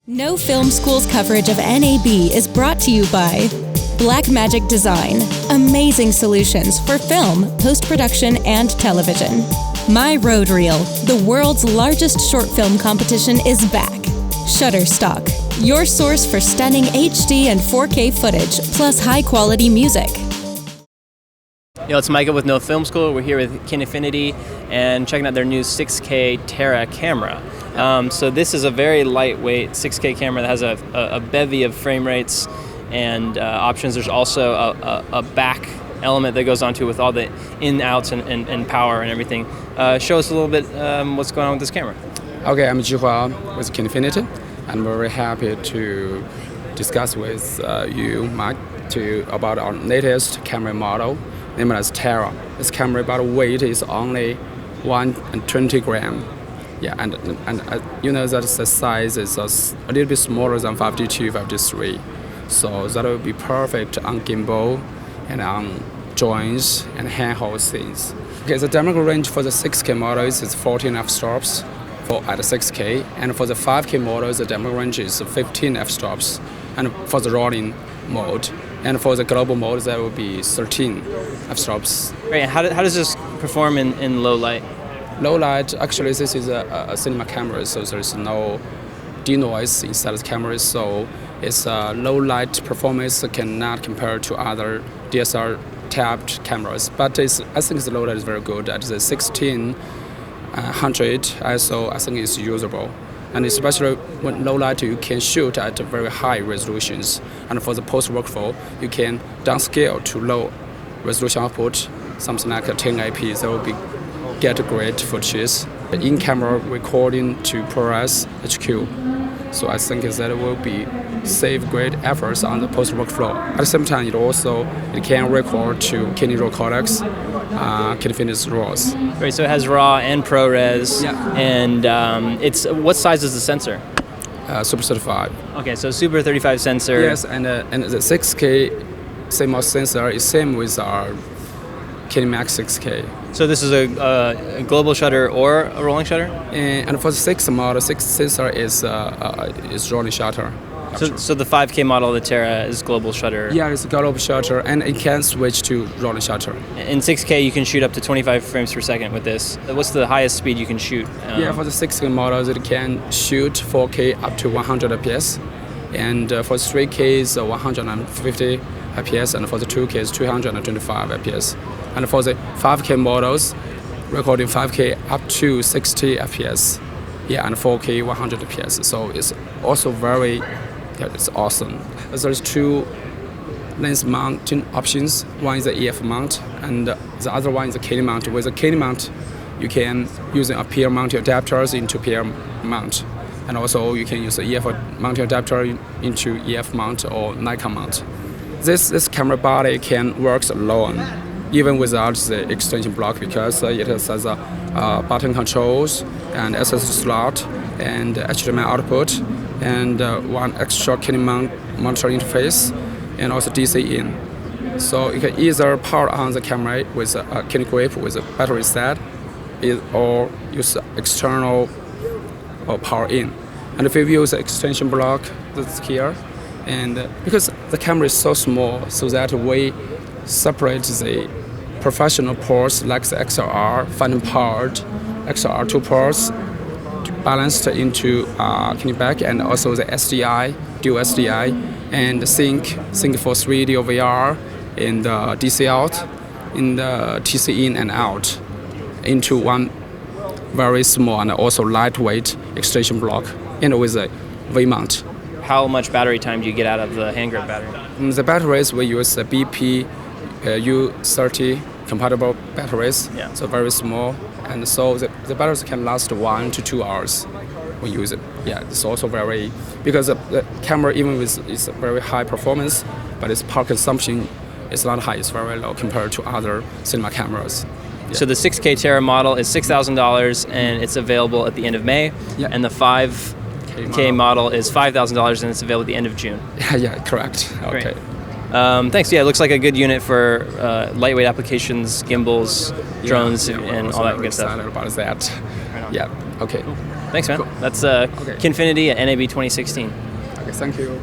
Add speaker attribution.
Speaker 1: No Film School's coverage of NAB is brought to you by Blackmagic Design, amazing solutions for film, post-production, and television. My Road Reel, the world's largest short film competition, is back. Shutterstock, your source for stunning HD and 4K footage, plus high-quality music.
Speaker 2: Yo, it's Michael with No Film School. We're here with Kinefinity and checking out their new 6K TERRA camera. So this is a very lightweight 6K camera that has a bevy of frame rates and options. There's also a back element that goes onto with all the in-outs and power and everything. Show us a little bit what's going on with this camera.
Speaker 3: Okay, I'm Jihua with Kinefinity. I'm very happy to discuss with you, Mike, about our latest camera model, named as TERRA. This camera, by the weight, is only 120 grams. Yeah, and you know that the size is a little bit smaller than 52, 53. So that will be perfect on gimbal and on joints and handhold things. Okay, the dynamic range for the 6K model is 14 f-stops at 6K, and for the 5K model, the dynamic range is 15 f-stops, and for the rolling mode. And for the global mode, that will be 13 f-stops.
Speaker 2: Great. How does this perform in low light?
Speaker 3: Low light, actually, this is a cinema camera, so there's no denoise inside the camera, so its low light performance cannot compare to other DSLR tabbed cameras. But I think the low light is very good. At the 1600 ISO, I think it's usable. And especially when low light, you can shoot at very high resolutions. And for the post workflow, you can downscale to low resolution output, something like a 1080p. That will get great footage. In-camera recording to ProRes HQ. So I think that will save great efforts on the post workflow. At the same time, it can record to Kine RAW codecs, Kinefinity's RAWs.
Speaker 2: Right, so it has RAW and ProRes.
Speaker 3: Yeah.
Speaker 2: And what size is the sensor?
Speaker 3: Super 35.
Speaker 2: Okay, so Super 35 sensor.
Speaker 3: Yes, and the 6K CMOS sensor is same with our Kinemax 6K.
Speaker 2: So this is a global shutter or a rolling shutter?
Speaker 3: And for the 6 model, 6 sensor is rolling shutter.
Speaker 2: So the 5K model, the TERRA, is global shutter?
Speaker 3: Yeah, it's a global shutter, and it can switch to rolling shutter.
Speaker 2: In 6K, you can shoot up to 25 frames per second with this. What's the highest speed you can shoot?
Speaker 3: Yeah, for the 6K models, it can shoot 4K up to 100 fps, and for 3K is 150 fps, and for the 2K is 225 fps. And for the 5K models, recording 5K up to 60 fps. Yeah, and 4K 100 fps. So it's also it's awesome. There's two lens mounting options. One is the EF mount, and the other one is the Kine mount. With the Kine mount, you can use a peer mounting adapters into peer mount. And also you can use the EF mounting adapter into EF mount or Nikon mount. This camera body can work alone, even without the extension block, because it has button controls and SSD slot and HDMI output and one extra Kine monitor interface and also DC in. So you can either power on the camera with a Kine grip with a battery set, or use external or power in. And if you use the extension block, that's here. And because the camera is so small, so that we separate the professional ports like the XLR, phantom part, XLR 2 ports, balanced into Kineback, and also the SDI, dual SDI, and sync for 3D VR, and the DC out, in the TC in and out, into one very small and also lightweight extension block, and with a V-mount.
Speaker 2: How much battery time do you get out of the hand grip battery?
Speaker 3: The batteries, we use the BP U30 compatible batteries,
Speaker 2: yeah.
Speaker 3: So very small, and so the batteries can last 1 to 2 hours when you use it. Yeah, it's also very, because the camera, even with its very high performance, but its power consumption is not high, it's very low compared to other cinema cameras. Yeah.
Speaker 2: So the 6K TERRA model is $6,000 and it's available at the end of May,
Speaker 3: yeah.
Speaker 2: And the 5K model is $5,000 and it's available at the end of June.
Speaker 3: Yeah, correct. Okay.
Speaker 2: Great. Thanks. Yeah, it looks like a good unit for lightweight applications, gimbals, drones, and all that good stuff.
Speaker 3: I'm excited about that.
Speaker 2: Right on.
Speaker 3: Yeah. Okay.
Speaker 2: Cool. Thanks, man.
Speaker 3: Cool.
Speaker 2: That's
Speaker 3: Okay.
Speaker 2: Kinefinity at NAB 2016.
Speaker 3: Okay, thank you.